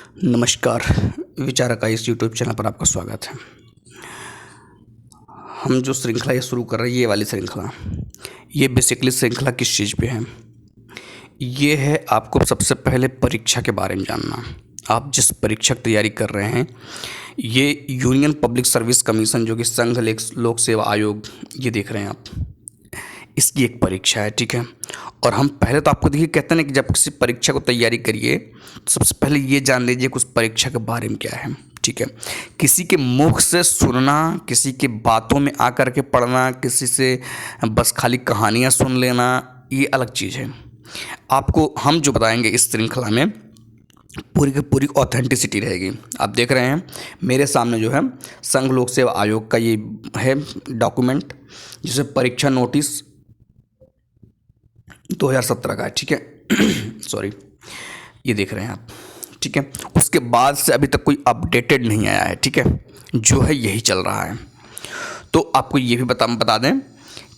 नमस्कार। विचार का इस यूट्यूब चैनल पर आपका स्वागत है। हम जो श्रृंखला ये शुरू कर रहे हैं, ये वाली श्रृंखला, ये बेसिकली श्रृंखला किस चीज़ पे है? ये है आपको सबसे पहले परीक्षा के बारे में जानना। आप जिस परीक्षा की तैयारी कर रहे हैं, ये यूनियन पब्लिक सर्विस कमीशन, जो कि संघ लोक सेवा आयोग, ये देख रहे हैं आप, इसकी एक परीक्षा है, ठीक है। और हम पहले तो आपको देखिए कहते हैं कि जब किसी परीक्षा को तैयारी करिए तो सबसे पहले ये जान लीजिए कि उस परीक्षा के बारे में क्या है, ठीक है। किसी के मुख से सुनना, किसी के बातों में आकर के पढ़ना, किसी से बस खाली कहानियाँ सुन लेना, ये अलग चीज़ है। आपको हम जो बताएंगे इस श्रृंखला में पूरी की पूरी ऑथेंटिसिटी रहेगी। आप देख रहे हैं मेरे सामने जो है संघ लोक सेवा आयोग का ये है डॉक्यूमेंट, जिसे परीक्षा नोटिस 2017 का है, ठीक है। सॉरी, ये देख रहे हैं आप, ठीक है। उसके बाद से अभी तक कोई अपडेटेड नहीं आया है, ठीक है। जो है यही चल रहा है। तो आपको ये भी बता दें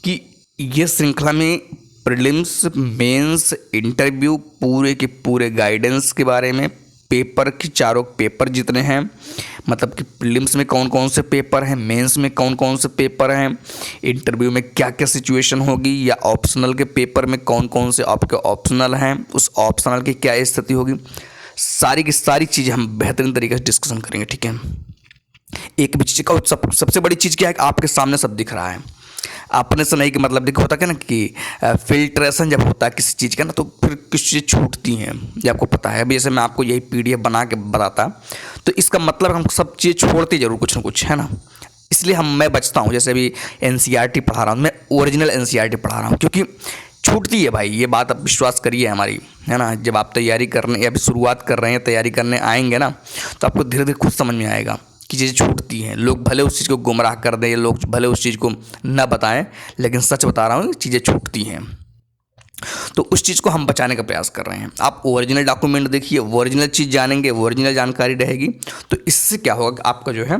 कि ये श्रृंखला में प्रीलिम्स, मेंस, इंटरव्यू, पूरे के पूरे गाइडेंस के बारे में, पेपर के चारों पेपर जितने हैं, मतलब कि प्रीलिम्स में कौन कौन से पेपर हैं, मेंस में कौन कौन से पेपर हैं, इंटरव्यू में क्या क्या सिचुएशन होगी, या ऑप्शनल के पेपर में कौन कौन से आपके ऑप्शनल हैं, उस ऑप्शनल की क्या स्थिति होगी, सारी की सारी चीज़ें हम बेहतरीन तरीके से डिस्कशन करेंगे, ठीक है। एक भी चीज़ का सबसे बड़ी चीज़ क्या है कि आपके सामने सब दिख रहा है। अपने से नहीं, कि मतलब देखो होता क्या ना कि फिल्ट्रेशन जब होता है किसी चीज़ का ना, तो फिर कुछ चीज़ छूटती हैं, ये आपको पता है। अभी जैसे मैं आपको यही पीडीएफ बना के बताता, तो इसका मतलब हम सब चीज़ छोड़ते जरूर कुछ ना कुछ, है ना। इसलिए मैं बचता हूँ। जैसे अभी एनसीईआरटी पढ़ा रहा हूँ मैं, ओरिजिनल एनसीईआरटी पढ़ा रहा हूँ, क्योंकि छूटती है भाई, ये बात आप विश्वास करिए हमारी, है ना। जब आप तैयारी करने या अभी शुरुआत कर रहे हैं, तैयारी करने आएंगे ना, तो आपको धीरे धीरे खुद समझ में आएगा कि चीज़ें छूटती हैं। लोग भले उस चीज़ को गुमराह कर दें, लोग भले उस चीज़ को न बताएं, लेकिन सच बता रहा हूँ, चीज़ें छूटती हैं। तो उस चीज़ को हम बचाने का प्रयास कर रहे हैं। आप ओरिजिनल डॉक्यूमेंट देखिए, ओरिजिनल चीज़ जानेंगे, ओरिजिनल जानकारी रहेगी, तो इससे क्या होगा कि आपका जो है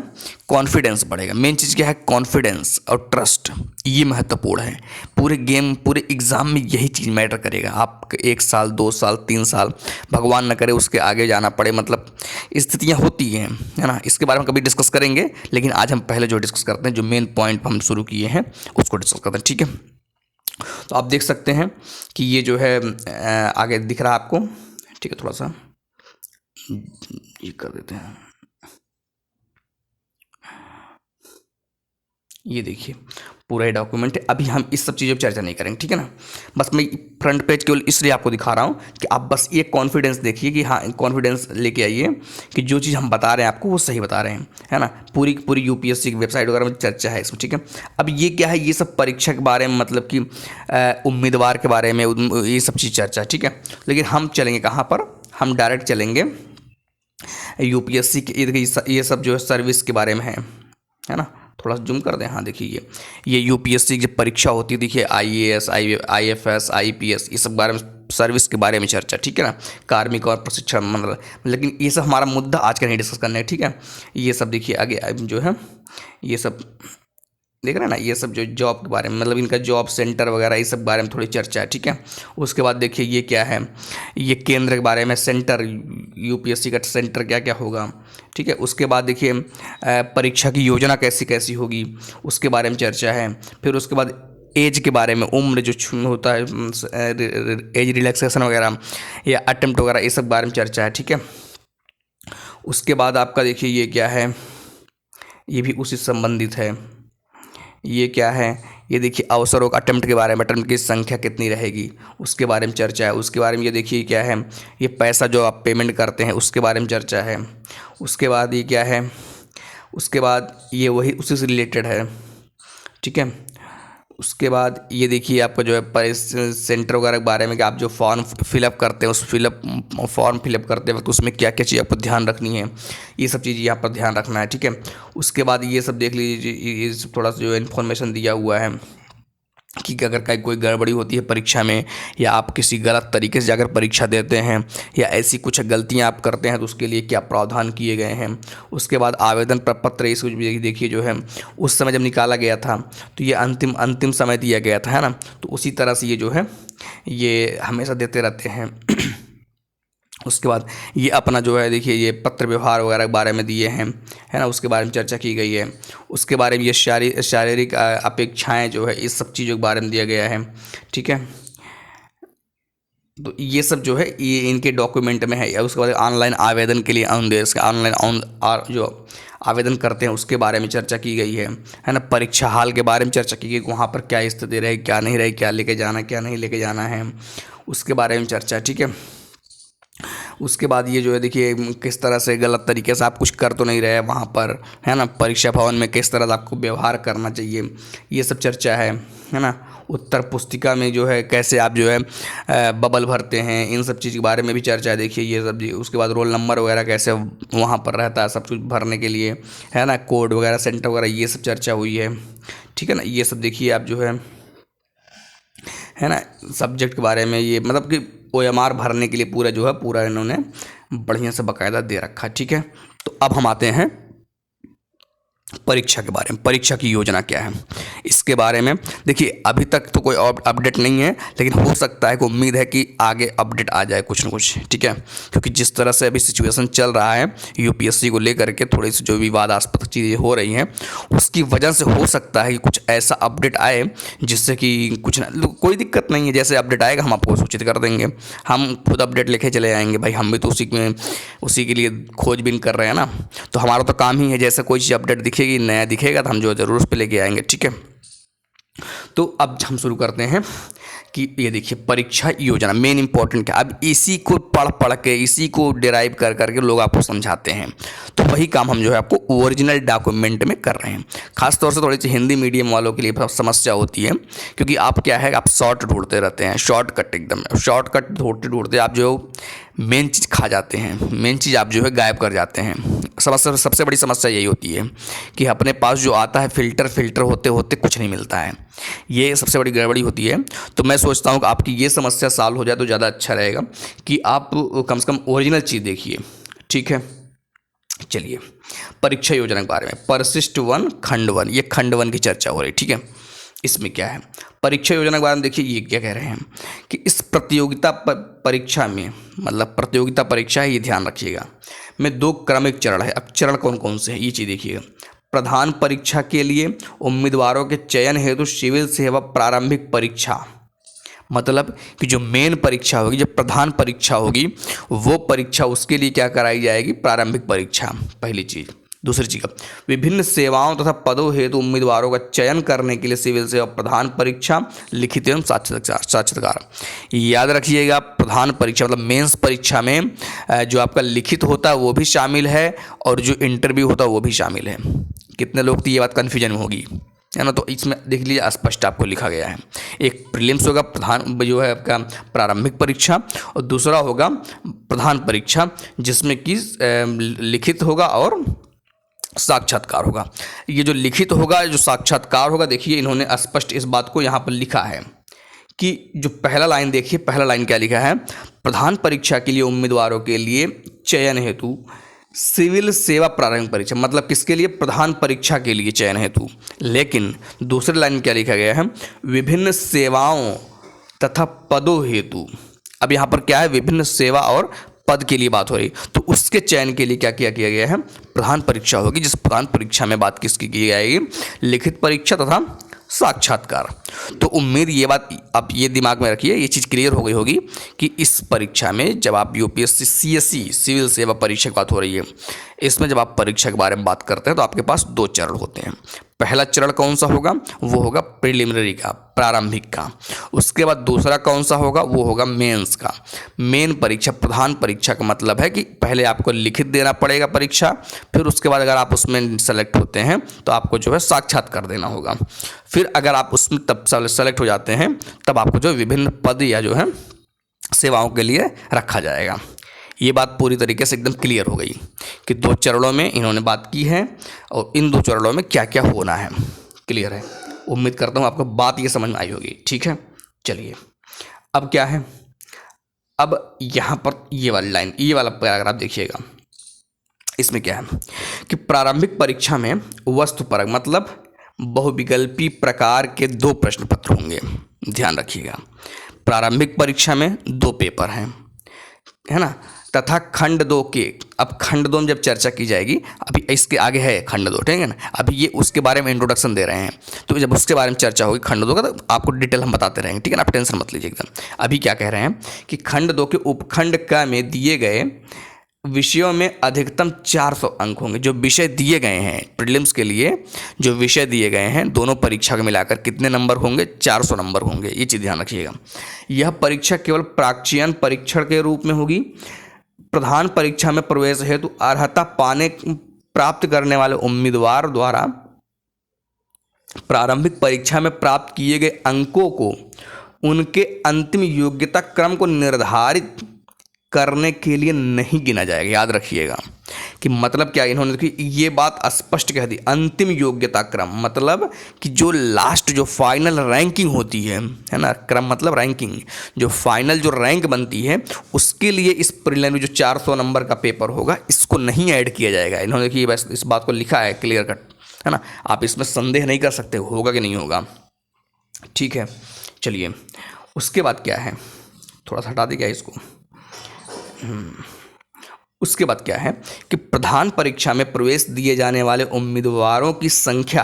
कॉन्फिडेंस बढ़ेगा। मेन चीज़ क्या है? कॉन्फिडेंस और ट्रस्ट, ये महत्वपूर्ण है। पूरे गेम, पूरे एग्ज़ाम में यही चीज़ मैटर करेगा। आप 1 साल, 2 साल, 3 साल, भगवान न करे उसके आगे जाना पड़े, मतलब स्थितियाँ होती हैं, है ना। इसके बारे में कभी डिस्कस करेंगे, लेकिन आज हम पहले जो डिस्कस करते हैं, जो मेन पॉइंट हम शुरू किए हैं, उसको डिस्कस करते हैं, ठीक है। तो आप देख सकते हैं कि ये जो है आगे दिख रहा है आपको, ठीक है। थोड़ा सा ये कर देते हैं, ये देखिए पूरा ही डॉक्यूमेंट है। अभी हम इस सब चीज़ों पर चर्चा नहीं करेंगे, ठीक है ना। बस मैं फ्रंट पेज केवल इसलिए आपको दिखा रहा हूँ कि आप बस ये कॉन्फिडेंस देखिए, कि हाँ, कॉन्फिडेंस लेके आइए कि जो चीज़ हम बता रहे हैं आपको वो सही बता रहे हैं, है ना। पूरी पूरी यूपीएससी की वेबसाइट वगैरह में चर्चा है इसमें, ठीक है। अब ये क्या है? ये सब परीक्षा के बारे में, मतलब कि उम्मीदवार के बारे में, ये सब चीज़ चर्चा, ठीक है। लेकिन हम चलेंगे कहाँ पर? हम डायरेक्ट चलेंगे यूपीएससी के, ये सब जो है सर्विस के बारे में है ना। थोड़ा सा जूम कर दें, हाँ देखिए ये यूपीएससी की जो परीक्षा होती है, देखिए आईएएस, आईएफएस, आईपीएस, ये सब बारे में, सर्विस के बारे में चर्चा, ठीक है ना। कार्मिक और प्रशिक्षण मंडल, लेकिन ये सब हमारा मुद्दा आज का नहीं डिस्कस करना है, ठीक है। ये सब देखिए आगे जो है, ये सब देख रहे हैं ना, ये सब जो जॉब के बारे में, मतलब इनका जॉब सेंटर वगैरह, ये सब बारे में थोड़ी चर्चा है, ठीक है। उसके बाद देखिए ये क्या है, ये केंद्र के बारे में, सेंटर, यूपीएससी का सेंटर क्या क्या होगा, ठीक है। उसके बाद देखिए परीक्षा की योजना कैसी कैसी होगी, उसके बारे में चर्चा है। फिर उसके बाद एज के बारे में, उम्र जो होता है, एज रिलैक्सेशन वगैरह या अटेम्प्ट वगैरह, ये सब बारे में चर्चा है, ठीक है। उसके बाद आपका देखिए ये क्या है, ये भी उसी से संबंधित है। ये क्या है? ये देखिए अवसरों का, अटेम्प्ट के बारे में, अटेम्प्ट की संख्या कितनी रहेगी, उसके बारे में चर्चा है। उसके बारे में ये देखिए क्या है, ये पैसा जो आप पेमेंट करते हैं उसके बारे में चर्चा है। उसके बाद ये क्या है, उसके बाद ये वही उसी से रिलेटेड है, ठीक है। उसके बाद ये देखिए आपका जो है सेंटर वगैरह के बारे में, कि आप जो फॉर्म फिलअप करते हैं, उस फॉर्म फिलअप करते वक्त उसमें क्या क्या चीज़ आपको ध्यान रखनी है, ये सब चीज़ यहाँ पर ध्यान रखना है, ठीक है। उसके बाद ये सब देख लीजिए, ये सब थोड़ा सा जो इन्फॉर्मेशन दिया हुआ है कि अगर कहीं कोई गड़बड़ी होती है परीक्षा में, या आप किसी गलत तरीके से जाकर परीक्षा देते हैं, या ऐसी कुछ गलतियां आप करते हैं, तो उसके लिए क्या प्रावधान किए गए हैं। उसके बाद आवेदन प्रपत्र, इसको देखिए जो है उस समय जब निकाला गया था, तो ये अंतिम समय दिया गया था, है ना। तो उसी तरह से ये जो है ये हमेशा देते रहते हैं। उसके बाद ये अपना जो है देखिए ये पत्र व्यवहार वगैरह के बारे में दिए हैं, है ना, उसके बारे में चर्चा की गई है। उसके बारे में ये शारीरिक अपेक्षाएं जो है इस सब चीज़ों के बारे में दिया गया है, ठीक है। तो ये सब जो है ये इनके डॉक्यूमेंट में है। या उसके बाद ऑनलाइन आवेदन के लिए ऑनलाइन जो आवेदन करते हैं उसके बारे में चर्चा की गई है ना। परीक्षा हाल के बारे में चर्चा की गई, वहाँ पर क्या स्थिति रहे, क्या नहीं रहे, क्या लेके जाना, क्या नहीं लेके जाना है, उसके बारे में चर्चा, ठीक है। उसके बाद ये जो है देखिए किस तरह से गलत तरीके से आप कुछ कर तो नहीं रहे वहाँ पर, है ना। परीक्षा भवन में किस तरह से आपको व्यवहार करना चाहिए, ये सब चर्चा है ना। उत्तर पुस्तिका में जो है कैसे आप जो है बबल भरते हैं, इन सब चीज़ के बारे में भी चर्चा है, देखिए ये सब। उसके बाद रोल नंबर वगैरह कैसे वहाँ पर रहता है सब कुछ भरने के लिए, है ना। कोड वगैरह, सेंटर वगैरह, ये सब चर्चा हुई है, ठीक है ना। ये सब देखिए आप जो है ना सब्जेक्ट के बारे में, ये मतलब कि OMR भरने के लिए पूरा जो है पूरा इन्होंने बढ़िया से बाकायदा दे रखा, ठीक है। तो अब हम आते हैं परीक्षा के बारे में। परीक्षा की योजना क्या है इसके बारे में देखिए, अभी तक तो कोई अपडेट नहीं है, लेकिन हो सकता है कि उम्मीद है कि आगे अपडेट आ जाए कुछ न कुछ, ठीक है। क्योंकि जिस तरह से अभी सिचुएशन चल रहा है UPSC को लेकर के, थोड़ी सी जो विवादास्पद चीज़ें हो रही हैं उसकी वजह से हो सकता है कि कुछ ऐसा अपडेट आए जिससे कि कुछ ना, कोई दिक्कत नहीं है, जैसे अपडेट आएगा हम आपको सूचित कर देंगे। हम खुद अपडेट लेके चले आएंगे भाई, हम भी तो उसी के लिए खोजबीन कर रहे हैं ना। तो हमारा तो काम ही है, जैसे कोई चीज़ अपडेट दिखेगी, नया दिखेगा तो हम जो ज़रूर उस पर लेके आएंगे, ठीक है। तो अब हम शुरू करते हैं कि ये देखिए परीक्षा योजना मेन इंपॉर्टेंट क्या। अब इसी को पढ़ के, इसी को डिराइव कर करके लोग आपको समझाते हैं, तो वही काम हम जो है आपको ओरिजिनल डॉक्यूमेंट में कर रहे हैं। खास तौर से थोड़ी सी हिंदी मीडियम वालों के लिए समस्या होती है, क्योंकि आप क्या है आप शॉर्ट ढूंढते रहते हैं, शॉर्टकट, एकदम शॉर्टकट ढूंढते ढूंढते आप जो मेन चीज़ खा जाते हैं, मेन चीज़ आप जो है गायब कर जाते हैं। समस्या, सबसे बड़ी समस्या यही होती है कि अपने पास जो आता है फिल्टर होते होते कुछ नहीं मिलता है, ये सबसे बड़ी गड़बड़ी होती है। तो मैं सोचता हूँ कि आपकी ये समस्या सॉल्व हो जाए तो ज़्यादा अच्छा रहेगा कि आप कम से कम ओरिजिनल चीज़ देखिए, ठीक है। चलिए परीक्षा योजना के बारे में, परिशिष्ट 1 खंड 1, ये खंड 1 की चर्चा हो रही, ठीक है। इसमें क्या है परीक्षा योजना के बारे में देखिए, ये क्या कह रहे हैं कि इस प्रतियोगिता परीक्षा में, मतलब प्रतियोगिता परीक्षा है, ये ध्यान रखिएगा, में 2 क्रमिक चरण है। अब चरण कौन कौन से हैं ये चीज़ देखिएगा। प्रधान परीक्षा के लिए उम्मीदवारों के चयन हेतु सिविल सेवा प्रारंभिक परीक्षा, मतलब कि जो मेन परीक्षा होगी, जो प्रधान परीक्षा होगी, वो परीक्षा उसके लिए क्या कराई जाएगी, प्रारंभिक परीक्षा, पहली चीज़। दूसरी चीज़, विभिन्न सेवाओं तथा पदों हेतु उम्मीदवारों का चयन करने के लिए सिविल सेवा प्रधान परीक्षा, लिखित एवं साक्षात्कार। याद रखिएगा प्रधान परीक्षा मतलब मेंस परीक्षा में जो आपका लिखित होता है वो भी शामिल है, और जो इंटरव्यू होता है वो भी शामिल है। कितने लोग तो ये बात कन्फ्यूजन में होगी, है ना। तो इसमें देख लीजिए स्पष्ट आपको लिखा गया है, एक प्रीलिम्स होगा प्रधान जो है आपका प्रारंभिक परीक्षा, और दूसरा होगा प्रधान परीक्षा जिसमें कि लिखित होगा और साक्षात्कार होगा। ये जो लिखित होगा, जो साक्षात्कार होगा, देखिए इन्होंने स्पष्ट इस बात को यहाँ पर लिखा है कि जो पहला लाइन देखिए, पहला लाइन क्या लिखा है, प्रधान परीक्षा के लिए उम्मीदवारों के लिए चयन हेतु सिविल सेवा प्रारंभिक परीक्षा, मतलब किसके लिए, प्रधान परीक्षा के लिए चयन हेतु। लेकिन दूसरी लाइन क्या लिखा गया है, विभिन्न सेवाओं तथा पदों हेतु। अब यहाँ पर क्या है, विभिन्न सेवा और पद के लिए बात हो रही, तो उसके चयन के लिए क्या किया गया है, प्रधान परीक्षा होगी, जिस प्रधान परीक्षा में बात किसकी की जाएगी, लिखित परीक्षा तथा साक्षात्कार। तो उम्मीद ये बात आप ये दिमाग में रखिए, ये चीज़ क्लियर हो गई होगी कि इस परीक्षा में जब आप UPSC CSE सिविल सेवा परीक्षा की बात हो रही है, इसमें जब आप परीक्षा के बारे में बात करते हैं तो आपके पास 2 चरण होते हैं। पहला चरण कौन सा होगा, वो होगा प्रिलिमिनरी का, प्रारंभिक का। उसके बाद दूसरा कौन सा होगा, वो होगा मेंस का। मेन परीक्षा, प्रधान परीक्षा का मतलब है कि पहले आपको लिखित देना पड़ेगा परीक्षा, फिर उसके बाद अगर आप उसमें सेलेक्ट होते हैं तो आपको जो है साक्षात्कार देना होगा। फिर अगर आप उसमें तब सेलेक्ट हो जाते हैं तब आपको जो विभिन्न पद या जो है सेवाओं के लिए रखा जाएगा। ये बात पूरी तरीके से एकदम क्लियर हो गई कि 2 चरणों में इन्होंने बात की है, और इन 2 चरणों में क्या क्या होना है क्लियर है। उम्मीद करता हूँ आपको बात ये समझ में आई होगी, ठीक है। चलिए अब क्या है, अब यहाँ पर ये वाली लाइन, ये वाला पैराग्राफ देखिएगा, इसमें क्या है कि प्रारंभिक परीक्षा में वस्तुपरक मतलब बहुविकल्पी प्रकार के 2 प्रश्न पत्र होंगे। ध्यान रखिएगा, प्रारंभिक परीक्षा में 2 पेपर हैं, है ना। तथा खंड 2 के, अब खंड 2 में जब चर्चा की जाएगी, अभी इसके आगे है खंड 2, ठीक है ना, अभी ये उसके बारे में इंट्रोडक्शन दे रहे हैं, तो जब उसके बारे में चर्चा होगी खंड 2 का तो आपको डिटेल हम बताते रहेंगे, ठीक है ना, आप टेंशन मत लीजिए एकदम। अभी क्या कह रहे हैं कि खंड 2 के उपखंड क में दिए गए विषयों में अधिकतम 400 अंक होंगे। जो विषय दिए गए हैं प्रीलिम्स के लिए, जो विषय दिए गए हैं दोनों परीक्षा को मिलाकर कितने नंबर होंगे, 400 नंबर होंगे, ये चीज़ ध्यान रखिएगा। यह परीक्षा केवल प्राक्चयन परीक्षण के रूप में होगी। प्रधान परीक्षा में प्रवेश हेतु अर्हता प्राप्त करने वाले उम्मीदवार द्वारा प्रारंभिक परीक्षा में प्राप्त किए गए अंकों को उनके अंतिम योग्यता क्रम को निर्धारित करने के लिए नहीं गिना जाएगा। याद रखिएगा कि मतलब क्या, इन्होंने कि ये बात स्पष्ट कह दी, अंतिम योग्यता क्रम मतलब कि जो लास्ट जो फाइनल रैंकिंग होती है ना, क्रम मतलब रैंकिंग, जो फाइनल जो रैंक बनती है उसके लिए इस प्रीलिम में जो 400 नंबर का पेपर होगा इसको नहीं ऐड किया जाएगा। इन्होंने कि बस इस बात को लिखा है क्लियर कट, है ना, आप इसमें संदेह नहीं कर सकते होगा कि नहीं होगा, ठीक है। चलिए उसके बाद क्या है, थोड़ा सा हटा दे क्या इसको। उसके बाद क्या है कि प्रधान परीक्षा में प्रवेश दिए जाने वाले उम्मीदवारों की संख्या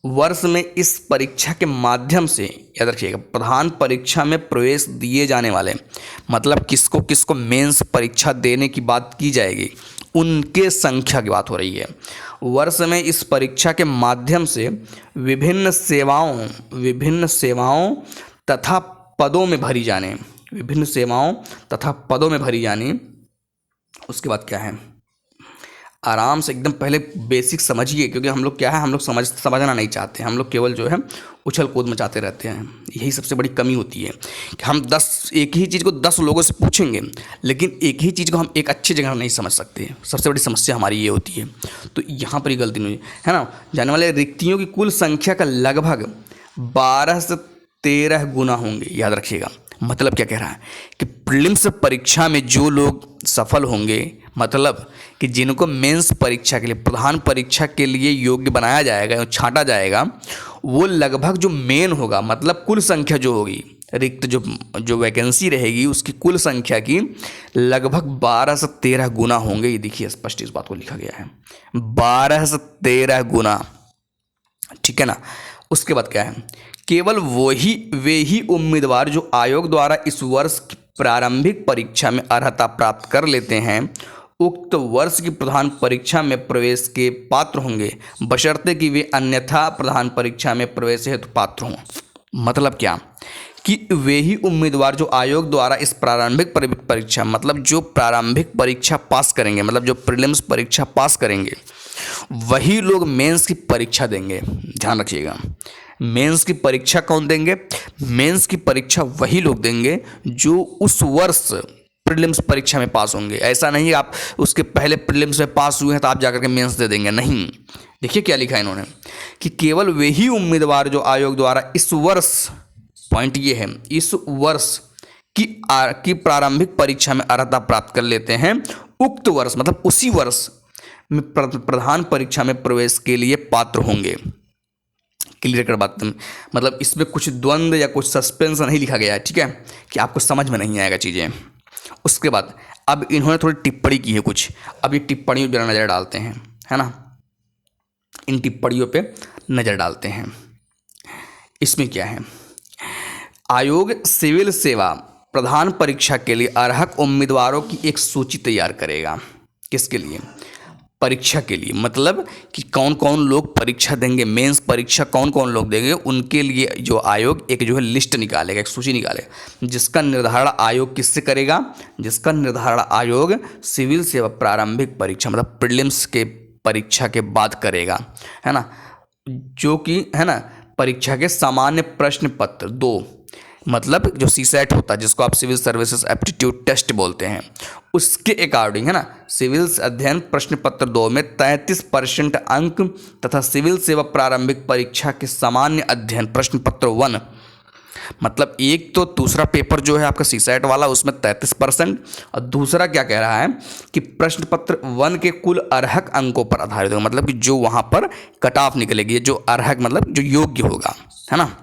वर्ष में इस परीक्षा के माध्यम से, याद रखिएगा, प्रधान परीक्षा में प्रवेश दिए जाने वाले मतलब किसको किसको मेंस परीक्षा देने की बात की जाएगी, उनके संख्या की बात हो रही है। वर्ष में इस परीक्षा के माध्यम से विभिन्न सेवाओं तथा पदों में भरी जाने, विभिन्न सेवाओं तथा पदों में भरी जानी। उसके बाद क्या है, आराम से एकदम पहले बेसिक समझिए, क्योंकि हम लोग क्या है, हम लोग समझना नहीं चाहते, हम लोग केवल जो है उछल कूद मचाते रहते हैं। यही सबसे बड़ी कमी होती है कि हम एक ही चीज़ को 10 लोगों से पूछेंगे लेकिन एक ही चीज़ को हम एक अच्छी जगह नहीं समझ सकते। सबसे बड़ी समस्या हमारी ये होती है, तो यहाँ पर ही गलती नहीं है ना। जाने वाले रिक्तियों की कुल संख्या का लगभग 12 से 13 गुना होंगे। याद रखिएगा मतलब क्या कह रहा है कि प्रीलिम्स परीक्षा में जो लोग सफल होंगे, मतलब कि जिनको मेंस परीक्षा के लिए, प्रधान परीक्षा के लिए योग्य बनाया जाएगा, छांटा जाएगा, वो लगभग जो मेन होगा, मतलब कुल संख्या जो होगी, रिक्त जो वैकेंसी रहेगी उसकी कुल संख्या की लगभग 12 से 13 गुना होंगे। ये देखिए स्पष्ट इस बात को लिखा गया है, 12 से 13 गुना, ठीक है ना। उसके बाद क्या है, केवल वे ही उम्मीदवार जो आयोग द्वारा इस वर्ष की प्रारंभिक परीक्षा में अर्हता प्राप्त कर लेते हैं उक्त वर्ष की प्रधान परीक्षा में प्रवेश के पात्र होंगे, बशर्ते कि वे अन्यथा प्रधान परीक्षा में प्रवेश हेतु पात्र हों। मतलब क्या कि वे ही उम्मीदवार जो आयोग द्वारा इस प्रारंभिक परीक्षा, मतलब जो प्रारंभिक परीक्षा पास करेंगे, मतलब जो प्रीलिम्स परीक्षा पास करेंगे, वही लोग मेंस की परीक्षा देंगे। ध्यान रखिएगा, मेंस की परीक्षा कौन देंगे, मेंस की परीक्षा वही लोग देंगे जो उस वर्ष प्रीलिम्स परीक्षा में पास होंगे। ऐसा नहीं आप उसके पहले प्रीलिम्स में पास हुए हैं तो आप जाकर के मेंस दे देंगे, नहीं। देखिए क्या लिखा है इन्होंने कि केवल वही उम्मीदवार जो आयोग द्वारा इस वर्ष, पॉइंट ये है, इस वर्ष की प्रारंभिक परीक्षा में अर्हता प्राप्त कर लेते हैं, उक्त वर्ष मतलब उसी वर्ष में प्रधान परीक्षा में प्रवेश के लिए पात्र होंगे। क्लियर कर बात, मतलब इसमें कुछ द्वंद्व या कुछ सस्पेंस नहीं लिखा गया है, ठीक है, कि आपको समझ में नहीं आएगा चीज़ें। उसके बाद अब इन्होंने थोड़ी टिप्पणी की है कुछ, अब ये टिप्पणियों पर नज़र डालते हैं, है ना, इन टिप्पणियों पे नज़र डालते हैं। इसमें क्या है, आयोग सिविल सेवा प्रधान परीक्षा के लिए अर्हक उम्मीदवारों की एक सूची तैयार करेगा। किसके लिए, परीक्षा के लिए, मतलब कि कौन कौन लोग परीक्षा देंगे, मेंस परीक्षा कौन कौन लोग देंगे, उनके लिए जो आयोग एक जो है लिस्ट निकालेगा, एक सूची निकालेगा, जिसका निर्धारण आयोग किससे करेगा, जिसका निर्धारण आयोग सिविल सेवा प्रारंभिक परीक्षा मतलब प्रीलिम्स के परीक्षा के बाद करेगा, है ना, जो कि है ना परीक्षा के सामान्य प्रश्न पत्र 2, मतलब जो सीसेट होता है जिसको आप सिविल सर्विसेज एप्टीट्यूड टेस्ट बोलते हैं, उसके अकॉर्डिंग, है ना, सिविल अध्ययन प्रश्न पत्र 2 में 33% अंक तथा सिविल सेवा प्रारंभिक परीक्षा के सामान्य अध्ययन प्रश्न पत्र 1, मतलब एक तो दूसरा पेपर जो है आपका सीसेट वाला उसमें 33% और दूसरा क्या कह रहा है कि प्रश्न पत्र 1 के कुल अर्हक अंकों पर आधारित होगा, मतलब कि जो वहाँ पर कट ऑफ निकलेगी, जो अर्हक मतलब जो योग्य होगा, है ना,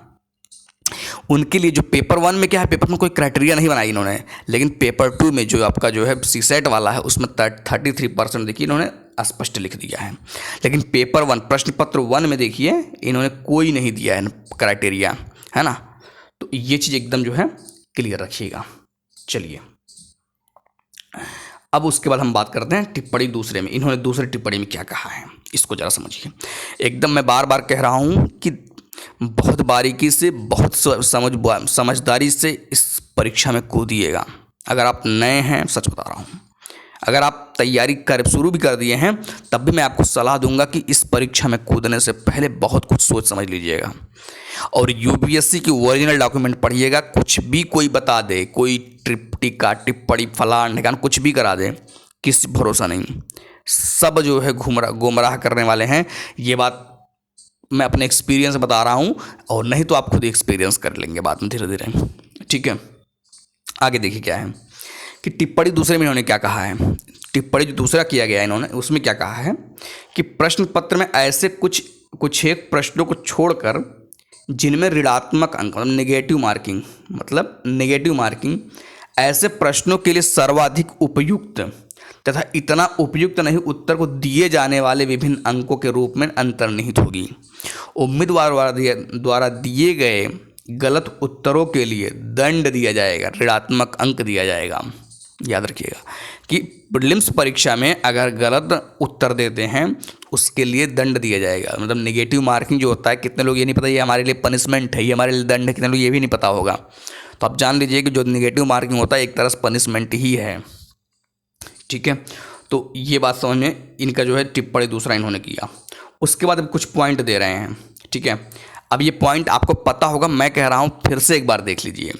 उनके लिए जो पेपर 1 में क्या है, पेपर में कोई क्राइटेरिया नहीं बनाई इन्होंने, लेकिन पेपर 2 में जो आपका जो है सीसेट वाला है उसमें 33% देखिए इन्होंने स्पष्ट लिख दिया है। लेकिन पेपर 1 प्रश्न पत्र 1 में देखिए इन्होंने कोई नहीं दिया है क्राइटेरिया, है ना। तो ये चीज़ एकदम जो है क्लियर रखिएगा। चलिए अब उसके बाद हम बात करते हैं टिप्पणी दूसरे में। इन्होंने दूसरी टिप्पणी में क्या कहा है इसको ज़रा समझिए। एकदम मैं बार बार कह रहा हूँ कि बहुत बारीकी से, बहुत समझदारी से इस परीक्षा में कूदिएगा। अगर आप नए हैं, सच बता रहा हूँ, अगर आप तैयारी शुरू भी कर दिए हैं तब भी मैं आपको सलाह दूंगा कि इस परीक्षा में कूदने से पहले बहुत कुछ सोच समझ लीजिएगा और यूपीएससी की ओरिजिनल डॉक्यूमेंट पढ़िएगा। कुछ भी कोई बता दे, कोई टीका टिप्पणी फलान ढिकान कुछ भी करा दे, किसी भरोसा नहीं। सब जो है गुमराह करने वाले हैं। ये बात मैं अपने एक्सपीरियंस बता रहा हूँ, और नहीं तो आप खुद एक्सपीरियंस कर लेंगे बाद में धीरे धीरे, ठीक है। आगे देखिए क्या है कि टिप्पणी दूसरे में इन्होंने क्या कहा है। टिप्पणी जो दूसरा किया गया है इन्होंने, उसमें क्या कहा है कि प्रश्न पत्र में ऐसे कुछ एक प्रश्नों को छोड़कर जिनमें ऋणात्मक अंक मतलब नेगेटिव मार्किंग ऐसे प्रश्नों के लिए सर्वाधिक उपयुक्त तथा इतना उपयुक्त नहीं उत्तर को दिए जाने वाले विभिन्न अंकों के रूप में अंतर्निहित होगी। उम्मीदवार द्वारा दिए गए गलत उत्तरों के लिए दंड दिया जाएगा, ऋणात्मक अंक दिया जाएगा। याद रखिएगा कि प्रीलिम्स परीक्षा में अगर गलत उत्तर देते हैं उसके लिए दंड दिया जाएगा। मतलब नेगेटिव मार्किंग जो होता है, कितने लोग ये नहीं पता ये हमारे लिए पनिशमेंट है, ये हमारे लिए दंड है, कितने लोग ये भी नहीं पता होगा। तो आप जान लीजिए कि जो नेगेटिव मार्किंग होता है एक तरह से पनिशमेंट ही है, ठीक है। तो ये बात समझ में इनका जो है टिप्पणी दूसरा इन्होंने किया। उसके बाद अब कुछ पॉइंट दे रहे हैं, ठीक है। अब ये पॉइंट आपको पता होगा, मैं कह रहा हूँ फिर से एक बार देख लीजिए,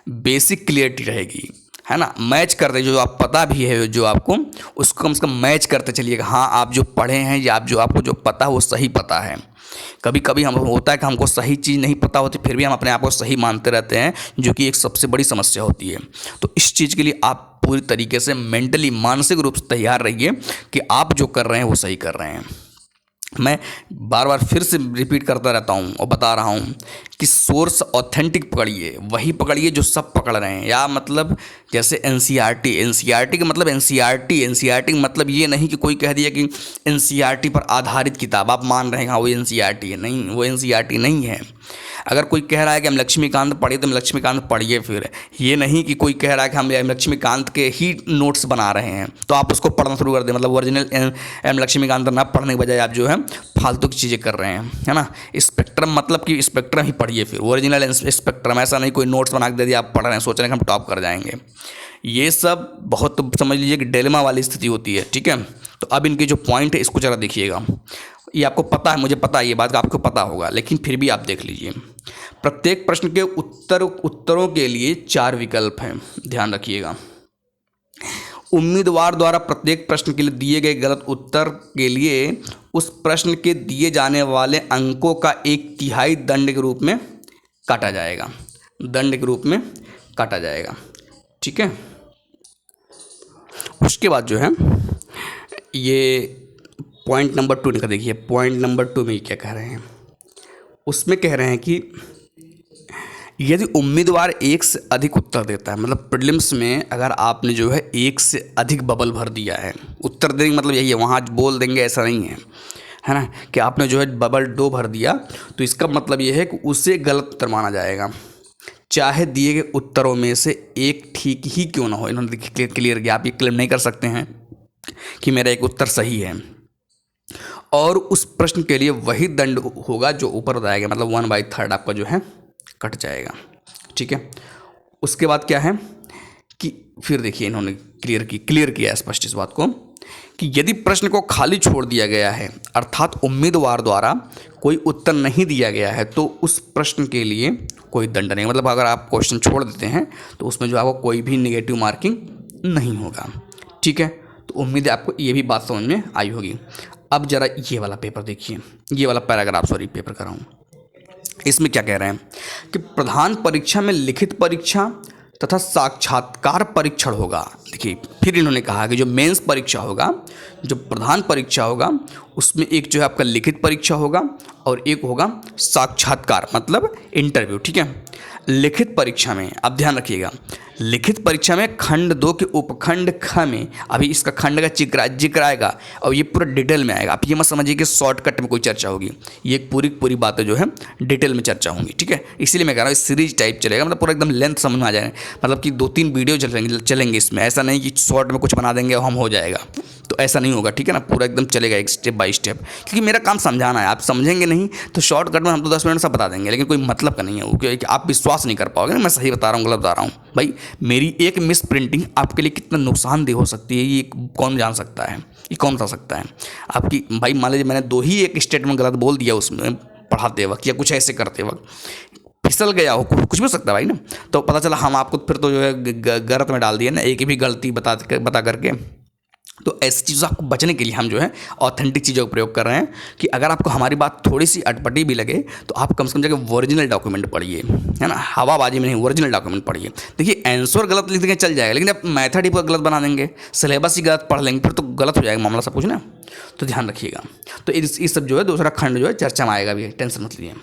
बेसिक क्लियरिटी रहेगी, है ना। मैच करते जो आप पता भी है जो आपको, उसको कम से कम मैच करते चलिएगा। हाँ, आप जो पढ़े हैं या आप जो आपको जो पता है वो सही पता है। कभी कभी हम होता है कि हमको सही चीज़ नहीं पता होती, फिर भी हम अपने आप को सही मानते रहते हैं, जो कि एक सबसे बड़ी समस्या होती है। तो इस चीज़ के लिए आप पूरी तरीके से मेंटली, मानसिक रूप से तैयार रहिए कि आप जो कर रहे हैं वो सही कर रहे हैं। मैं बार बार फिर से रिपीट करता रहता हूँ और बता रहा हूँ कि सोर्स ऑथेंटिक पकड़िए, वही पकड़िए जो सब पकड़ रहे हैं। या मतलब जैसे एनसीईआरटी का मतलब एनसीईआरटी का मतलब ये नहीं कि कोई कह दिया कि एनसीईआरटी पर आधारित किताब आप मान रहे हैं हाँ वो एनसीईआरटी है, नहीं, वो एनसीईआरटी नहीं है। अगर कोई कह रहा है कि हम लक्ष्मीकांत पढ़िए तो हम लक्ष्मीकांत पढ़िए, फिर ये नहीं कि कोई कह रहा है कि हम लक्ष्मीकांत के ही नोट्स बना रहे हैं तो आप उसको पढ़ना शुरू कर दें। मतलब ओरिजिनल लक्ष्मीकांत ना पढ़ने के बजाय आप जो है फालतू की चीज़ें कर रहे हैं, है ना। स्पेक्ट्रम मतलब कि स्पेक्ट्रम ही पढ़िए, फिर ओरिजिनल स्पेक्ट्रम, ऐसा नहीं कोई नोट्स बना के दे दिया आप पढ़ रहे हैं सोच रहे हैं कि हम टॉप कर जाएंगे। ये सब बहुत समझ लीजिए कि डिलेमा वाली स्थिति होती है, ठीक है। तो अब इनके जो पॉइंट है इसको ज़रा देखिएगा। ये आपको पता है, मुझे पता है ये बात आपको पता होगा, लेकिन फिर भी आप देख लीजिए। प्रत्येक प्रश्न के उत्तरों के लिए 4 विकल्प हैं, ध्यान रखिएगा। उम्मीदवार द्वारा प्रत्येक प्रश्न के लिए दिए गए गलत उत्तर के लिए उस प्रश्न के दिए जाने वाले अंकों का 1/3 दंड के रूप में काटा जाएगा, ठीक है। उसके बाद जो है ये पॉइंट नंबर 2 का देखिए, पॉइंट नंबर 2 में क्या कह रहे हैं। उसमें कह रहे हैं कि यदि उम्मीदवार 1 से अधिक उत्तर देता है, मतलब प्रीलिम्स में अगर आपने जो है 1 से अधिक बबल भर दिया है, उत्तर देने का मतलब यही है, वहाँ बोल देंगे ऐसा नहीं है ना, कि आपने जो है बबल 2 भर दिया तो इसका मतलब ये है कि उसे गलत उत्तर माना जाएगा, चाहे दिए गए उत्तरों में से एक ठीक ही क्यों ना हो। इन्होंने क्लियर किया, आप ये क्लेम नहीं कर सकते हैं कि मेरा एक उत्तर सही है, और उस प्रश्न के लिए वही दंड होगा जो ऊपर बताया गया, मतलब 1/3 आपका जो है कट जाएगा, ठीक है। उसके बाद क्या है कि फिर देखिए इन्होंने क्लियर किया स्पष्ट इस बात को कि यदि प्रश्न को खाली छोड़ दिया गया है, अर्थात उम्मीदवार द्वारा कोई उत्तर नहीं दिया गया है, तो उस प्रश्न के लिए कोई दंड नहीं। मतलब अगर आप क्वेश्चन छोड़ देते हैं तो उसमें जो आपको कोई भी नेगेटिव मार्किंग नहीं होगा, ठीक है। तो उम्मीद है आपको ये भी बात समझ में आई होगी। अब जरा ये वाला पेपर देखिए, ये वाला पैराग्राफ, पेपर कर रहा हूँ। इसमें क्या कह रहे हैं कि प्रधान परीक्षा में लिखित परीक्षा तथा साक्षात्कार परीक्षण होगा। देखिए फिर इन्होंने कहा कि जो मेंस परीक्षा होगा, जो प्रधान परीक्षा होगा, उसमें एक जो है आपका लिखित परीक्षा होगा और एक होगा साक्षात्कार मतलब इंटरव्यू, ठीक है। लिखित परीक्षा में, अब ध्यान रखिएगा, लिखित परीक्षा में खंड 2 के उपखंड ख में अभी इसका खंड का जिक्र आएगा और ये पूरा डिटेल में आएगा। आप ये मत समझिए कि शॉर्टकट में कोई चर्चा होगी, ये एक पूरी बातें जो है डिटेल में चर्चा होंगी, ठीक है। इसीलिए मैं कह रहा हूँ सीरीज टाइप चलेगा, मतलब पूरा एकदम लेंथ समझ में आ जाए, मतलब कि 2-3 वीडियो चलेंगे इसमें, ऐसा नहीं कि शॉर्ट में कुछ बना देंगे और हम हो जाएगा, तो ऐसा नहीं होगा, ठीक है ना। पूरा एकदम चलेगा एक स्टेप बाय स्टेप, क्योंकि मेरा काम समझाना है। आप समझेंगे नहीं तो शॉर्टकट में हम तो 10 मिनट सब बता देंगे, लेकिन कोई मतलब का नहीं है वो, क्योंकि आप विश्वास नहीं कर पाओगे ना मैं सही बता रहा हूँ गलत बता रहा हूँ। भाई मेरी एक मिस प्रिंटिंग आपके लिए कितना नुकसानदेह हो सकती है ये कौन जान सकता है, ये कौन बता सकता है आपकी। भाई मान लीजिए मैंने 2 ही एक स्टेटमेंट गलत बोल दिया उसमें पढ़ाते वक्त या कुछ ऐसे करते वक्त, फिसल गया हो, कुछ भी हो सकता है भाई ना, तो पता चला हम आपको फिर तो जो है गलत में डाल दिया ना, एक भी गलती बता करके। तो ऐसी चीज़ों आपको बचने के लिए हम जो है ऑथेंटिक चीज़ों का प्रयोग कर रहे हैं कि अगर आपको हमारी बात थोड़ी सी अटपटी भी लगे तो आप कम से कम जाकर ओरिजिनल डॉक्यूमेंट पढ़िए, है ना, हवाबाजी में नहीं, ओरिजिनल डॉक्यूमेंट पढ़िए। देखिए आंसर गलत लिख देंगे चल जाएगा, लेकिन आप मैथड ही गलत बना देंगे, सिलेबस ही गलत पढ़ लेंगे, फिर तो गलत हो जाएगा मामला सब कुछ ना, तो ध्यान रखिएगा। तो इस सब जो है दूसरा खंड जो है चर्चा में आएगा भी, टेंशन मत लीजिए।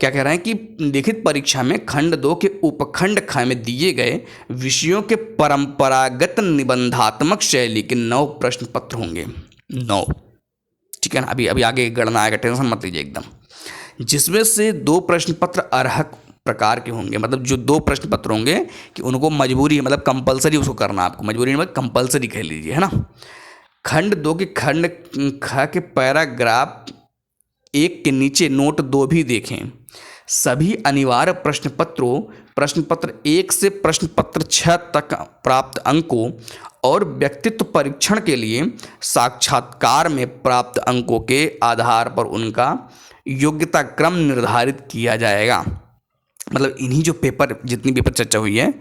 क्या कह रहे हैं कि लिखित परीक्षा में खंड 2 के उपखंड ख में दिए गए विषयों के परंपरागत निबंधात्मक शैली के 9 प्रश्न पत्र होंगे, 9, ठीक है ना। अभी आगे गणना आएगा, टेंशन मत लीजिए एकदम। जिसमें से 2 प्रश्न पत्र अर्हक प्रकार के होंगे, मतलब जो 2 प्रश्न पत्र होंगे कि उनको मजबूरी है, मतलब कंपलसरी उसको करना, आपको मजबूरी मतलब कंपलसरी कह लीजिए, है ना। खंड 2 के खंड ख के पैराग्राफ 1 के नीचे नोट 2 भी देखें। सभी अनिवार्य प्रश्न पत्र 1 से प्रश्न पत्र 6 तक प्राप्त अंकों और व्यक्तित्व परीक्षण के लिए साक्षात्कार में प्राप्त अंकों के आधार पर उनका योग्यता क्रम निर्धारित किया जाएगा। मतलब इन्हीं जो पेपर, जितनी पेपर चर्चा हुई है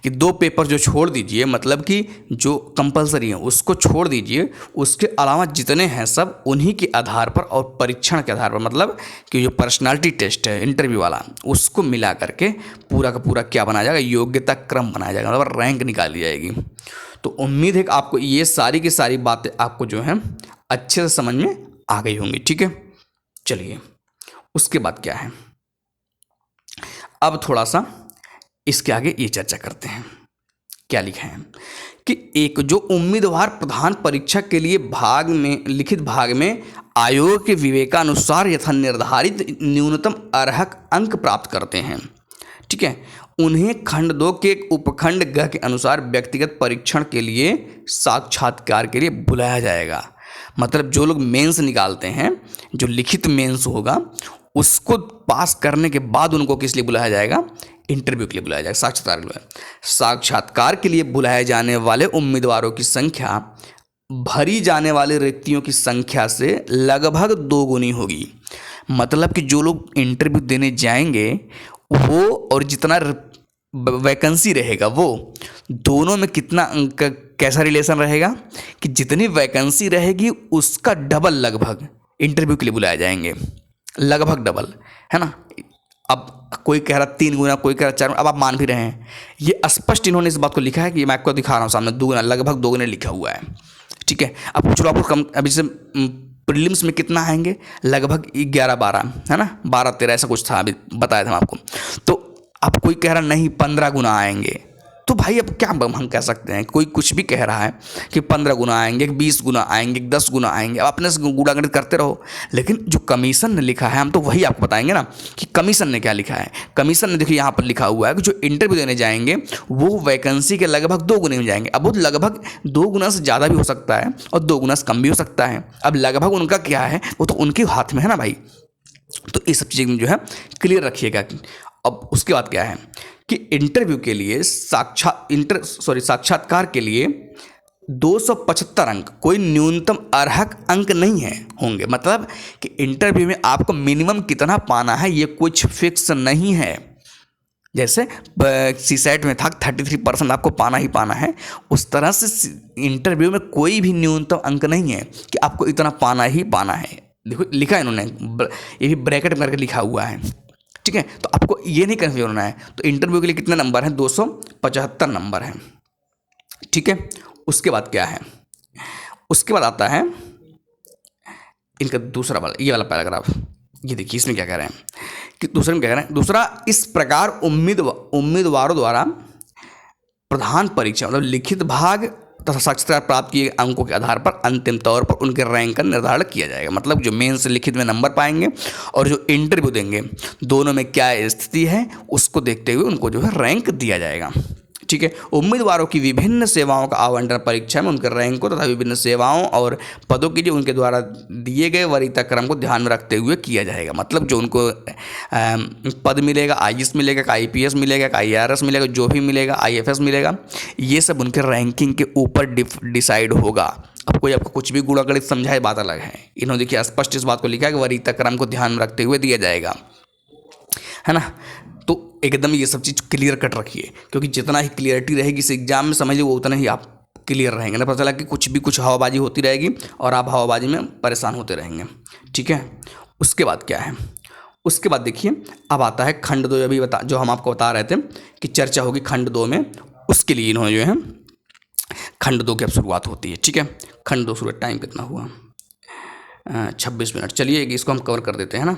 कि 2 पेपर जो छोड़ दीजिए, मतलब कि जो कंपलसरी है उसको छोड़ दीजिए, उसके अलावा जितने हैं सब उन्हीं के आधार पर और परीक्षण के आधार पर, मतलब कि जो पर्सनालिटी टेस्ट है इंटरव्यू वाला उसको मिला करके पूरा का पूरा क्या बनाया जाएगा, योग्यता क्रम बनाया जाएगा, मतलब रैंक निकाली जाएगी। तो उम्मीद है कि आपको ये सारी की सारी बातें आपको जो है अच्छे से समझ में आ गई होंगी, ठीक है। चलिए उसके बाद क्या है, अब थोड़ा सा इसके आगे ये चर्चा करते हैं। क्या लिखा है कि एक जो उम्मीदवार प्रधान परीक्षा के लिए लिखित भाग में आयोग के विवेकानुसार यथा निर्धारित न्यूनतम अर्हक अंक प्राप्त करते हैं, ठीक है, उन्हें खंड 2 के उपखंड ग के अनुसार व्यक्तिगत परीक्षण के लिए साक्षात्कार के लिए बुलाया जाएगा। मतलब जो लोग मेंस निकालते हैं, जो लिखित मेंस होगा उसको पास करने के बाद उनको किस लिए बुलाया जाएगा, इंटरव्यू के लिए बुलाया जाएगा, साक्षात्कार के लिए बुलाए जाने वाले उम्मीदवारों की संख्या भरी जाने वाले रिक्तियों की संख्या से लगभग 2 गुनी होगी। मतलब कि जो लोग इंटरव्यू देने जाएंगे वो और जितना वैकेंसी रहेगा वो दोनों में कितना कैसा रिलेशन रहेगा कि जितनी वैकेंसी रहेगी उसका डबल लगभग इंटरव्यू के लिए बुलाए जाएंगे, लगभग डबल, है ना। अब कोई कह रहा 3 गुना, कोई कह रहा 4 गुना, अब आप मान भी रहे हैं, ये स्पष्ट इन्होंने इस बात को लिखा है कि मैं आपको दिखा रहा हूँ सामने, 2 गुना, लगभग 2 गुना लिखा हुआ है, ठीक है। अब कुछ लोग आपको कम, अभी से प्रीलिम्स में कितना आएंगे, लगभग 11-12, है ना, 12-13 ऐसा कुछ था, अभी बताया था आपको। तो अब कोई कह रहा नहीं 15 गुना आएंगे, तो भाई अब क्या हम कह सकते हैं, कोई कुछ भी कह रहा है कि 15 गुना आएंगे, 20 गुना आएंगे, 10 गुना आएंगे, अब अपने से गुणागणित करते रहो। लेकिन जो कमीशन ने लिखा है हम तो वही आपको बताएंगे ना कि कमीशन ने क्या लिखा है। कमीशन ने देखिए यहाँ पर लिखा हुआ है कि जो इंटरव्यू देने जाएंगे वो वैकेंसी के लगभग 2 गुने में जाएंगे। अब वो लगभग 2 गुना से ज़्यादा भी हो सकता है और 2 गुना से कम भी हो सकता है। अब लगभग उनका क्या है वो तो उनके हाथ में है ना भाई। तो ये सब चीज़ें जो है क्लियर रखिएगा। अब उसके बाद क्या है कि इंटरव्यू के लिए साक्षात्कार के लिए 275 अंक कोई न्यूनतम अर्हक अंक नहीं है होंगे। मतलब कि इंटरव्यू में आपको मिनिमम कितना पाना है ये कुछ फिक्स नहीं है। जैसे सीसेट में था 33% आपको पाना ही पाना है, उस तरह से इंटरव्यू में कोई भी न्यूनतम अंक नहीं है कि आपको इतना पाना ही पाना है। देखो लिखा है इन्होंने, ये भी ब्रैकेट में करके लिखा हुआ है, ठीक है। तो आपको ये नहीं कंफ्यूज होना है। तो इंटरव्यू के लिए कितने नंबर हैं, 275 नंबर हैं, ठीक है। उसके बाद क्या है, उसके बाद आता है इनका दूसरा वाला, ये वाला पैराग्राफ। ये देखिए इसमें क्या कह रहे हैं कि दूसरे में क्या कह रहे हैं, दूसरा, इस प्रकार उम्मीदवारों द्वारा प्रधान परीक्षा मतलब लिखित भाग तथा साक्षात्कार प्राप्त किए अंकों के आधार पर अंतिम तौर पर उनके रैंक का निर्धारण किया जाएगा। मतलब जो मेंस लिखित में नंबर पाएंगे और जो इंटरव्यू देंगे, दोनों में क्या स्थिति है उसको देखते हुए उनको जो है रैंक दिया जाएगा। ठीक है। उम्मीदवारों की विभिन्न सेवाओं का आवंटन परीक्षा में उनके रैंक को तथा विभिन्न सेवाओं और पदों के लिए उनके द्वारा दिए गए वरीयता क्रम को ध्यान में रखते हुए किया जाएगा। मतलब जो उनको पद मिलेगा, आईएएस मिलेगा, आईपीएस मिलेगा, आईआरएस मिलेगा, जो भी मिलेगा, आईएफएस मिलेगा, ये सब उनके रैंकिंग के ऊपर डिसाइड होगा। अब कोई आपको कुछ भी गुणा गणित समझाए बात अलग है, इन्होंने देखिए स्पष्ट इस बात को लिखा है कि वरीयता क्रम को ध्यान में रखते हुए दिया जाएगा, है ना। तो एकदम ये सब चीज़ क्लियर कट रखिए, क्योंकि जितना ही क्लियरिटी रहेगी इस एग्जाम में समझ लो वो उतना ही आप क्लियर रहेंगे ना। पता चला कि कुछ हवाबाजी होती रहेगी और आप हवाबाजी में परेशान होते रहेंगे। ठीक है। उसके बाद क्या है, उसके बाद देखिए अब आता है खंड 2। अभी जो हम आपको बता रहे थे कि चर्चा होगी खंड 2 में, उसके लिए इन्होंने जो है खंड 2 की अब शुरुआत होती है। ठीक है। खंड 2 शुरू, टाइम कितना हुआ, 26 मिनट। चलिए इसको हम कवर कर देते हैं ना।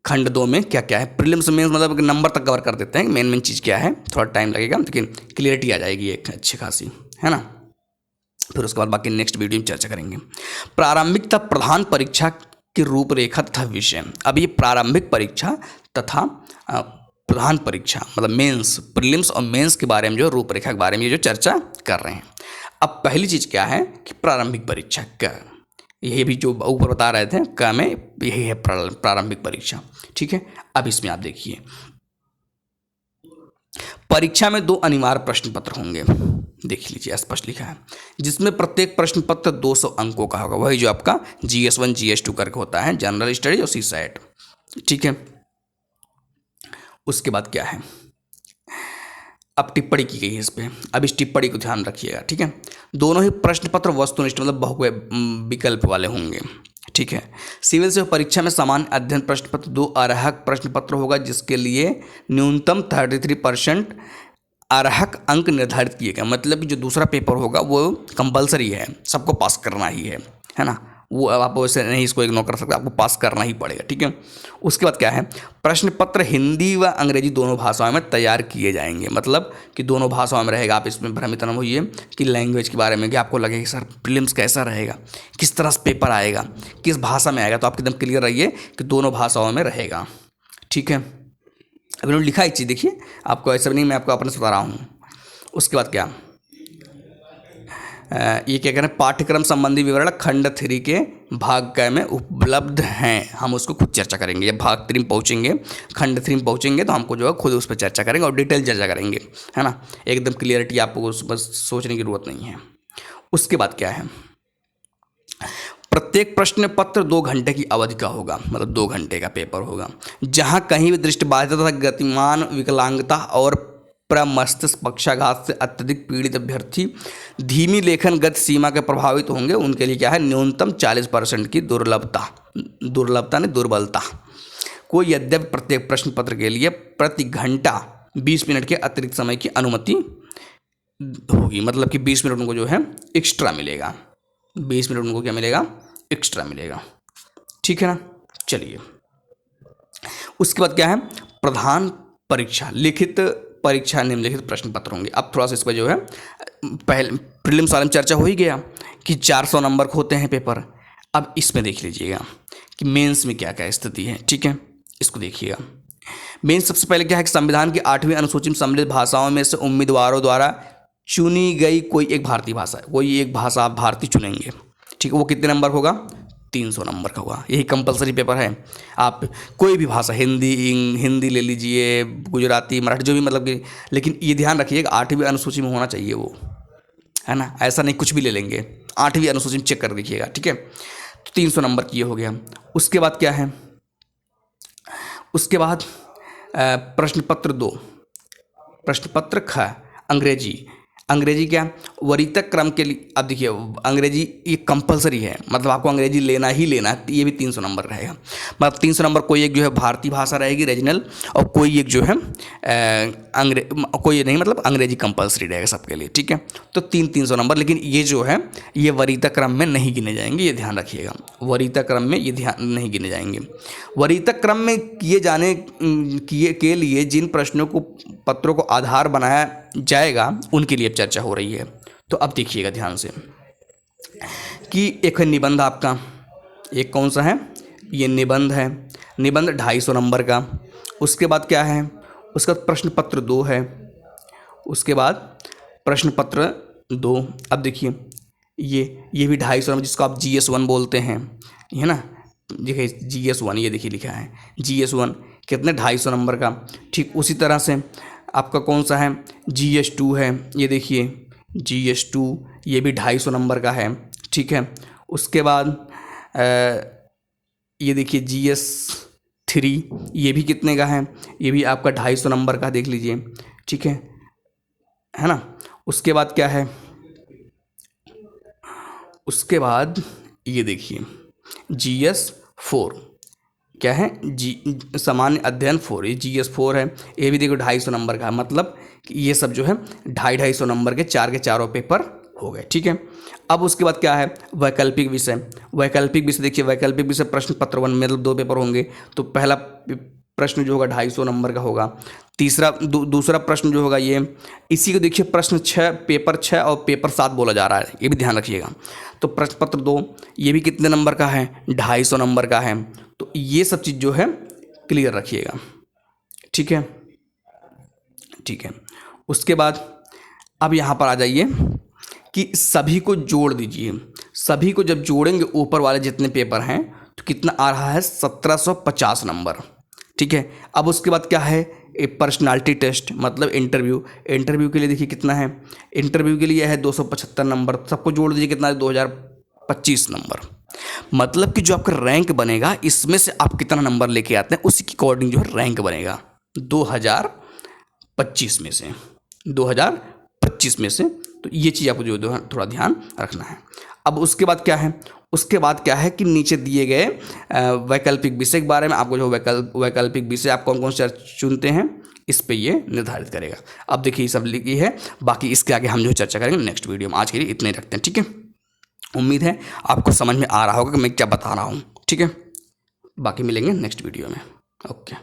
खंड 2 में क्या क्या है, प्रीलिम्स मेंस मतलब नंबर तक कवर कर देते हैं, मेन चीज़ क्या है, थोड़ा टाइम लगेगा लेकिन क्लियरिटी आ जाएगी एक अच्छी खासी, है ना। फिर उसके बाद बाकी नेक्स्ट वीडियो में चर्चा करेंगे। प्रारंभिक तथा प्रधान परीक्षा की रूपरेखा तथा विषय। अब ये प्रारंभिक परीक्षा तथा प्रधान परीक्षा मतलब मेंस, प्रीलिम्स और मेंस के बारे में जो रूपरेखा के बारे में ये जो चर्चा कर रहे हैं। अब पहली चीज़ क्या है कि प्रारंभिक परीक्षा क्या, यही भी जो ऊपर बता रहे थे क्या में, यही है प्रारंभिक परीक्षा। ठीक है। अब इसमें आप देखिए परीक्षा में 2 अनिवार्य प्रश्न पत्र होंगे, देख लीजिए स्पष्ट लिखा है, जिसमें प्रत्येक प्रश्न पत्र 200 अंकों का होगा। वही जो आपका GS1 GS2 करके होता है, जनरल स्टडीज और CSAT। ठीक है। उसके बाद क्या है, अब टिप्पणी की गई है इस पर, अब इस टिप्पणी को ध्यान रखिएगा। ठीक है। दोनों ही प्रश्न पत्र वस्तुनिष्ठ मतलब बहु विकल्प वाले होंगे। ठीक है। सिविल से परीक्षा में सामान्य अध्ययन प्रश्न पत्र 2 अर्हक प्रश्न पत्र होगा, जिसके लिए न्यूनतम 33% अर्हक अंक निर्धारित किए गए। मतलब कि जो दूसरा पेपर होगा वो कंपलसरी है, सबको पास करना ही है ना। वो आप वैसे नहीं इसको इग्नोर कर सकते, आपको पास करना ही पड़ेगा। ठीक है। उसके बाद क्या है, प्रश्न पत्र हिंदी व अंग्रेजी दोनों भाषाओं में तैयार किए जाएंगे। मतलब कि दोनों भाषाओं में रहेगा। आप इसमें भ्रमित न होइए कि लैंग्वेज के बारे में कि आपको लगे कि सर प्रीलिम्स कैसा रहेगा, किस तरह से पेपर आएगा, किस भाषा में आएगा। तो आप एकदम क्लियर रहिए कि दोनों भाषाओं में रहेगा। ठीक है। अब उन्होंने लिखा एक चीज़ देखिए, आपको ऐसा नहीं, मैं आपको अपने से बता रहा हूँ। उसके बाद क्या, ये क्या कह रहे हैं, पाठ्यक्रम संबंधी विवरण खंड 3 के भाग क में उपलब्ध हैं। हम उसको खुद चर्चा करेंगे जब भाग 3 में पहुँचेंगे, खंड 3 में पहुँचेंगे तो हमको जो है खुद उस पर चर्चा करेंगे और डिटेल चर्चा करेंगे, है ना। एकदम क्लियरिटी आपको उस बस सोचने की जरूरत नहीं है। उसके बाद क्या है, प्रत्येक प्रश्न पत्र 2 घंटे की अवधि का होगा, मतलब 2 घंटे का पेपर होगा, जहाँ कहीं भी दृष्टिबाधिता तथा गतिमान विकलांगता और प्रमस्तिष्क पक्षाघात से अत्यधिक पीड़ित अभ्यर्थी धीमी लेखन गति सीमा के प्रभावित होंगे, उनके लिए क्या है न्यूनतम 40% की दुर्बलता को, यद्यपि प्रत्येक प्रश्न पत्र के लिए प्रति घंटा 20 मिनट के अतिरिक्त समय की अनुमति होगी। मतलब कि 20 मिनट उनको जो है एक्स्ट्रा मिलेगा, 20 मिनट उनको क्या मिलेगा, एक्स्ट्रा मिलेगा। ठीक है ना। चलिए उसके बाद क्या है, प्रधान परीक्षा लिखित परीक्षा निम्नलिखित प्रश्न पत्र होंगे। अब थोड़ा सा इस पर जो है पहले प्रीलिम्स वाले में चर्चा हो ही गया कि 400 नंबर के होते हैं पेपर। अब इसमें देख लीजिएगा कि मेंस में क्या क्या स्थिति है। ठीक है। इसको देखिएगा। मेंस सबसे पहले क्या है कि संविधान की 8वीं अनुसूची में सम्मिलित भाषाओं में से उम्मीदवारों द्वारा चुनी गई कोई एक भारतीय भाषा आप भारतीय चुनेंगे। ठीक है। वो कितने नंबर होगा, 300 नंबर का होगा। यही कंपलसरी पेपर है। आप कोई भी भाषा, हिंदी ले लीजिए, गुजराती, मराठी, जो भी मतलब कि, लेकिन ये ध्यान रखिएगा 8वीं अनुसूची में होना चाहिए वो, है ना। ऐसा नहीं कुछ भी ले लेंगे, 8वीं अनुसूची में चेक कर देखिएगा। ठीक है। तो 300 नंबर की ये हो गया। उसके बाद क्या है, उसके बाद प्रश्न पत्र 2, प्रश्न पत्र ख अंग्रेजी। अंग्रेजी क्या, वरीतक क्रम के लिए, अब देखिए अंग्रेजी ये कंपलसरी है, मतलब आपको अंग्रेजी लेना ही लेना है, ये भी 300 नंबर रहेगा। मतलब 300 नंबर कोई एक जो है भारतीय भाषा रहेगी रीजनल, और कोई एक जो है कोई नहीं, मतलब अंग्रेजी कंपलसरी रहेगा सबके लिए, ठीक है। तो 300 नंबर, लेकिन ये जो है ये वरीयता क्रम में नहीं गिने जाएंगे, ये ध्यान रखिएगा, वरीयता क्रम में ये ध्यान नहीं गिने जाएंगे। वरीयता क्रम में किए जाने के लिए जिन प्रश्नों को पत्रों को आधार बनाया जाएगा उनके लिए चर्चा हो रही है। तो अब देखिएगा ध्यान से कि एक है निबंध आपका, एक कौन सा है, ये निबंध है, निबंध 250 नंबर का। उसके बाद क्या है, उसका प्रश्न पत्र 2 है, उसके बाद प्रश्न पत्र 2। अब देखिए ये भी 250 नंबर, जिसको आप GS1 बोलते हैं, है ना, देखिए GS1 ये देखिए लिखा है GS1 कितने 250 नंबर का। ठीक उसी तरह से आपका कौन सा है, GS2 है, ये देखिए GS2 ये भी 250 नंबर का है, ठीक है। उसके बाद ये देखिए GS3 ये भी कितने का है, ये भी आपका 250 नंबर का, देख लीजिए, ठीक है ना। उसके बाद क्या है, उसके बाद ये देखिए GS4 क्या है, सामान्य अध्ययन 4, ये GS4 है, ये भी देखो 250 नंबर का है। मतलब कि ये सब जो है 250 नंबर के चार के चारों पेपर हो गए, ठीक है। अब उसके बाद क्या है, वैकल्पिक विषय। वैकल्पिक विषय देखिए, वैकल्पिक विषय प्रश्न पत्र 1 मतलब 2 पेपर होंगे। तो पहला प्रश्न जो होगा 250 नंबर का होगा। दूसरा प्रश्न जो होगा ये, इसी को देखिए प्रश्न 6 पेपर 6 और पेपर 7 बोला जा रहा है, ये भी ध्यान रखिएगा। तो प्रश्न पत्र 2 ये भी कितने नंबर का है, 250 नंबर का है। तो ये सब चीज़ जो है क्लियर रखिएगा, ठीक है, ठीक है। उसके बाद अब यहाँ पर आ जाइए कि सभी को जोड़ दीजिए। सभी को जब जोड़ेंगे ऊपर वाले जितने पेपर हैं तो कितना आ रहा है, 1750 नंबर, ठीक है। अब उसके बाद क्या है, एक पर्सनालिटी टेस्ट मतलब इंटरव्यू। इंटरव्यू के लिए देखिए कितना है, इंटरव्यू के लिए है 275 नंबर, सबको जोड़ दीजिए कितना है, 2025 नंबर। मतलब कि जो आपका रैंक बनेगा इसमें से आप कितना नंबर लेके आते हैं उसी के अकॉर्डिंग जो है रैंक बनेगा 2025 में से, 2025 में से। तो ये चीज़ आपको जो थोड़ा ध्यान रखना है। अब उसके बाद क्या है, उसके बाद क्या है कि नीचे दिए गए वैकल्पिक विषय के बारे में आपको जो वैकल्पिक विषय आप कौन कौन से चुनते हैं इस पे ये निर्धारित करेगा। अब देखिए ये सब लिखी है, बाकी इसके आगे हम जो चर्चा करेंगे नेक्स्ट वीडियो में। आज के लिए इतने ही रखते हैं, ठीक है। उम्मीद है आपको समझ में आ रहा होगा कि मैं क्या बता रहा हूँ, ठीक है। बाकी मिलेंगे नेक्स्ट वीडियो में, ओके।